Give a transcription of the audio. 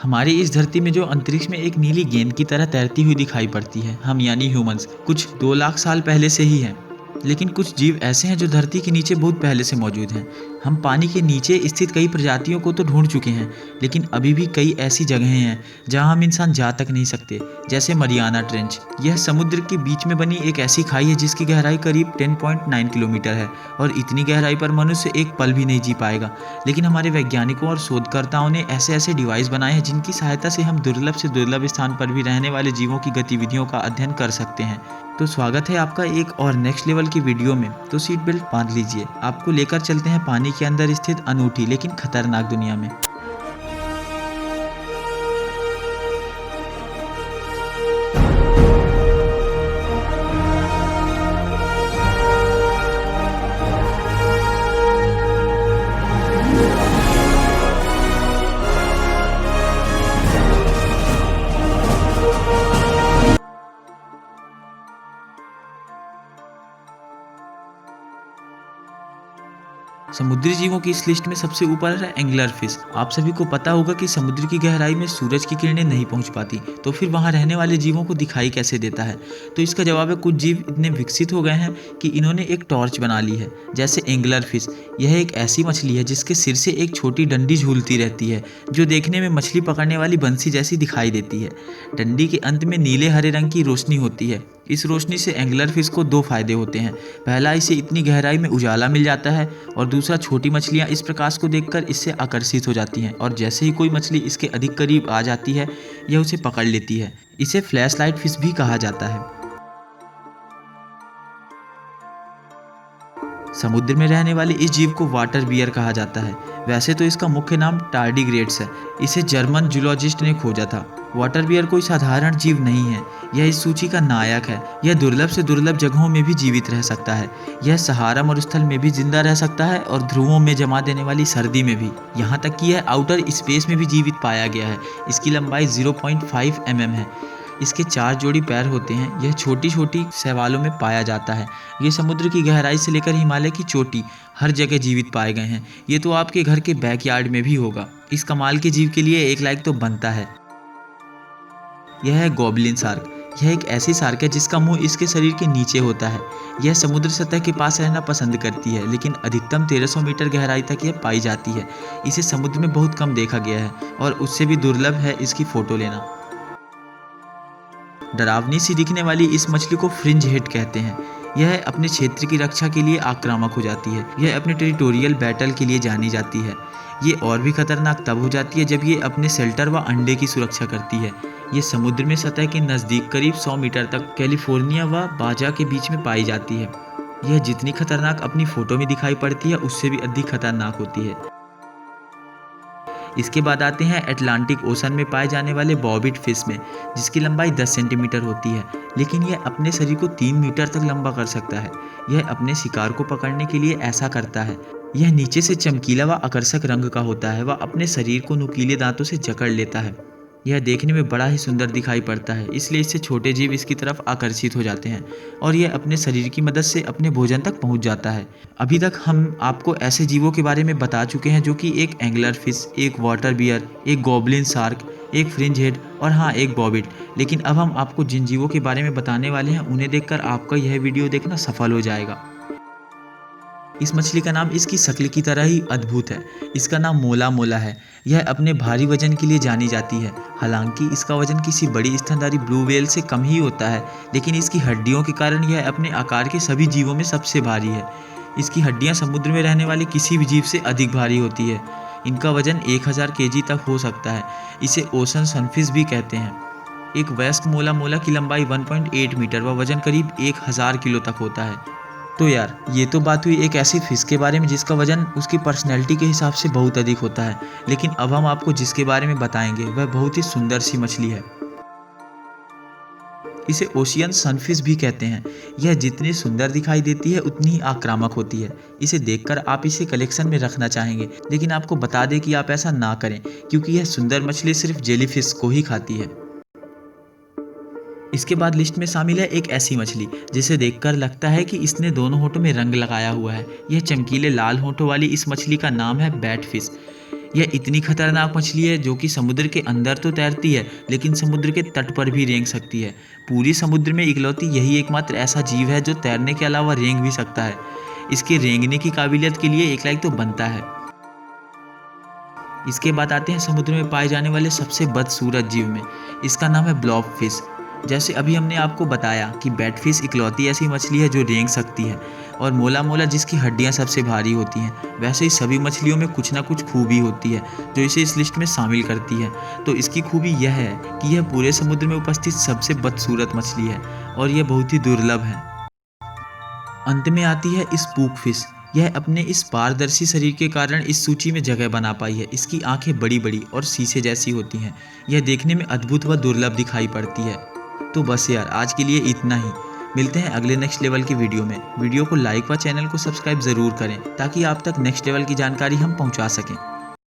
हमारी इस धरती में जो अंतरिक्ष में एक नीली गेंद की तरह तैरती हुई दिखाई पड़ती है, हम यानी ह्यूमंस कुछ 2 लाख साल पहले से ही हैं। लेकिन कुछ जीव ऐसे हैं जो धरती के नीचे बहुत पहले से मौजूद हैं। हम पानी के नीचे स्थित कई प्रजातियों को तो ढूंढ चुके हैं, लेकिन अभी भी कई ऐसी जगहें हैं जहां हम इंसान जा तक नहीं सकते, जैसे मरियाना ट्रेंच। यह समुद्र के बीच में बनी एक ऐसी खाई है जिसकी गहराई करीब 10.9 किलोमीटर है और इतनी गहराई पर मनुष्य एक पल भी नहीं जी पाएगा। लेकिन हमारे वैज्ञानिकों और शोधकर्ताओं ने ऐसे ऐसे डिवाइस बनाए हैं जिनकी सहायता से हम दुर्लभ से दुर्लभ स्थान पर भी रहने वाले जीवों की गतिविधियों का अध्ययन कर सकते हैं। तो स्वागत है आपका एक और नेक्स्ट लेवल की वीडियो में। तो सीट बेल्ट बांध लीजिए, आपको लेकर चलते हैं पानी के अंदर स्थित अनूठी लेकिन खतरनाक दुनिया में। समुद्री जीवों की इस लिस्ट में सबसे ऊपर है एंगलर फिश। आप सभी को पता होगा कि समुद्र की गहराई में सूरज की किरणें नहीं पहुंच पाती, तो फिर वहां रहने वाले जीवों को दिखाई कैसे देता है? तो इसका जवाब है, कुछ जीव इतने विकसित हो गए हैं कि इन्होंने एक टॉर्च बना ली है। जैसे एंगलर फिश, यह एक ऐसी मछली है जिसके सिर से एक छोटी डंडी झूलती रहती है, जो देखने में मछली पकड़ने वाली बंसी जैसी दिखाई देती है। डंडी के अंत में नीले हरे रंग की रोशनी होती है। इस रोशनी से एंगलर फिश को 2 फायदे होते हैं। पहला, इसे इतनी गहराई में उजाला मिल जाता है, और दूसरा, छोटी मछलियां इस प्रकाश को देखकर इससे आकर्षित हो जाती हैं और जैसे ही कोई मछली इसके अधिक करीब आ जाती है, यह उसे पकड़ लेती है। इसे फ्लैश लाइट फिश भी कहा जाता है। समुद्र में रहने वाले इस जीव को वाटर बियर कहा जाता है। वैसे तो इसका मुख्य नाम टार्डिग्रेड्स है। इसे जर्मन जूलॉजिस्ट ने खोजा था। वाटर बियर कोई साधारण जीव नहीं है, यह इस सूची का नायक है। यह दुर्लभ से दुर्लभ जगहों में भी जीवित रह सकता है। यह सहारा मरुस्थल में भी जिंदा रह सकता है और ध्रुवों में जमा देने वाली सर्दी में भी। यहाँ तक कि यह आउटर स्पेस में भी जीवित पाया गया है। इसकी लंबाई 0.5 mm है। इसके 4 जोड़ी पैर होते हैं। यह छोटी छोटी शैवालों में पाया जाता है। ये समुद्र की गहराई से लेकर हिमालय की चोटी हर जगह जीवित पाए गए हैं। ये तो आपके घर के बैकयार्ड में भी होगा। इस कमाल के जीव के लिए एक लाइक तो बनता है। यह है गॉबलिन शार्क। यह एक ऐसी शार्क है जिसका मुंह इसके शरीर के नीचे होता है। यह समुद्र सतह के पास रहना पसंद करती है, लेकिन अधिकतम 1300 मीटर गहराई तक यह पाई जाती है। इसे समुद्र में बहुत कम देखा गया है और उससे भी दुर्लभ है इसकी फोटो लेना। डरावनी सी दिखने वाली इस मछली को फ्रिंज हेड कहते हैं। यह अपने क्षेत्र की रक्षा के लिए आक्रामक हो जाती है। यह अपने टेरिटोरियल बैटल के लिए जानी जाती है। ये और भी खतरनाक तब हो जाती है जब ये अपने शेल्टर व अंडे की सुरक्षा करती है। ये समुद्र में सतह के नज़दीक करीब 100 मीटर तक कैलिफोर्निया व बाजा के बीच में पाई जाती है। यह जितनी खतरनाक अपनी फोटो में दिखाई पड़ती है, उससे भी अधिक खतरनाक होती है। इसके बाद आते हैं अटलांटिक ओशन में पाए जाने वाले बॉबिट फिश में, जिसकी लंबाई 10 सेंटीमीटर होती है, लेकिन यह अपने शरीर को 3 मीटर तक लंबा कर सकता है। यह अपने शिकार को पकड़ने के लिए ऐसा करता है। यह नीचे से चमकीला व आकर्षक रंग का होता है। वह अपने शरीर को नुकीले दांतों से जकड़ लेता है। यह देखने में बड़ा ही सुंदर दिखाई पड़ता है, इसलिए इससे छोटे जीव इसकी तरफ आकर्षित हो जाते हैं और यह अपने शरीर की मदद से अपने भोजन तक पहुंच जाता है। अभी तक हम आपको ऐसे जीवों के बारे में बता चुके हैं जो कि एक एंगलर फिश, एक वाटर बियर, एक गॉबलिन शार्क, एक फ्रिंज हेड और हाँ, एक बॉबिट। लेकिन अब हम आपको जिन जीवों के बारे में बताने वाले हैं, उन्हें देखकर आपका यह वीडियो देखना सफल हो जाएगा। इस मछली का नाम इसकी शक्ल की तरह ही अद्भुत है। इसका नाम मोला मोला है। यह अपने भारी वजन के लिए जानी जाती है। हालांकि इसका वजन किसी बड़ी स्तनधारी ब्लू व्हेल से कम ही होता है, लेकिन इसकी हड्डियों के कारण यह अपने आकार के सभी जीवों में सबसे भारी है। इसकी हड्डियां समुद्र में रहने वाले किसी भी जीव से अधिक भारी होती है। इनका वजन 1000 kg तक हो सकता है। इसे ओशन सनफिश भी कहते हैं। एक वयस्क मोला मोला की लंबाई 1.8 मीटर व वजन करीब 1000 किलो तक होता है। तो यार, ये तो बात हुई एक ऐसी फिश के बारे में जिसका वजन उसकी पर्सनैलिटी के हिसाब से बहुत अधिक होता है। लेकिन अब हम आपको जिसके बारे में बताएंगे वह बहुत ही सुंदर सी मछली है। इसे ओशियन सनफिश भी कहते हैं। यह जितनी सुंदर दिखाई देती है उतनी ही आक्रामक होती है। इसे देखकर आप इसे कलेक्शन में रखना चाहेंगे, लेकिन आपको बता दें कि आप ऐसा ना करें, क्योंकि यह सुंदर मछली सिर्फ जेलीफिश को ही खाती है। इसके बाद लिस्ट में शामिल है एक ऐसी मछली जिसे देखकर लगता है कि इसने दोनों होठों में रंग लगाया हुआ है। यह चमकीले लाल होठों वाली इस मछली का नाम है बैट फिश। यह इतनी खतरनाक मछली है जो कि समुद्र के अंदर तो तैरती है लेकिन समुद्र के तट पर भी रेंग सकती है। पूरी समुद्र में इकलौती यही एकमात्र ऐसा जीव है जो तैरने के अलावा रेंग भी सकता है। इसके रेंगने की काबिलियत के लिए एक लाइक तो बनता है। इसके बाद आते हैं समुद्र में पाए जाने वाले सबसे बदसूरत जीव में। इसका नाम है ब्लॉब फिश। जैसे अभी हमने आपको बताया कि बैट फिश इकलौती ऐसी मछली है जो रेंग सकती है और मोला मोला जिसकी हड्डियां सबसे भारी होती हैं, वैसे ही सभी मछलियों में कुछ ना कुछ खूबी होती है जो इसे इस लिस्ट में शामिल करती है। तो इसकी खूबी यह है कि यह पूरे समुद्र में उपस्थित सबसे बदसूरत मछली है और यह बहुत ही दुर्लभ है। अंत में आती है स्पूक फिश। यह अपने इस पारदर्शी शरीर के कारण इस सूची में जगह बना पाई है। इसकी आंखें बड़ी बड़ी और शीशे जैसी होती हैं। यह देखने में अद्भुत व दुर्लभ दिखाई पड़ती है। तो बस यार, आज के लिए इतना ही। मिलते हैं अगले नेक्स्ट लेवल की वीडियो में। वीडियो को लाइक व चैनल को सब्सक्राइब ज़रूर करें ताकि आप तक नेक्स्ट लेवल की जानकारी हम पहुंचा सकें।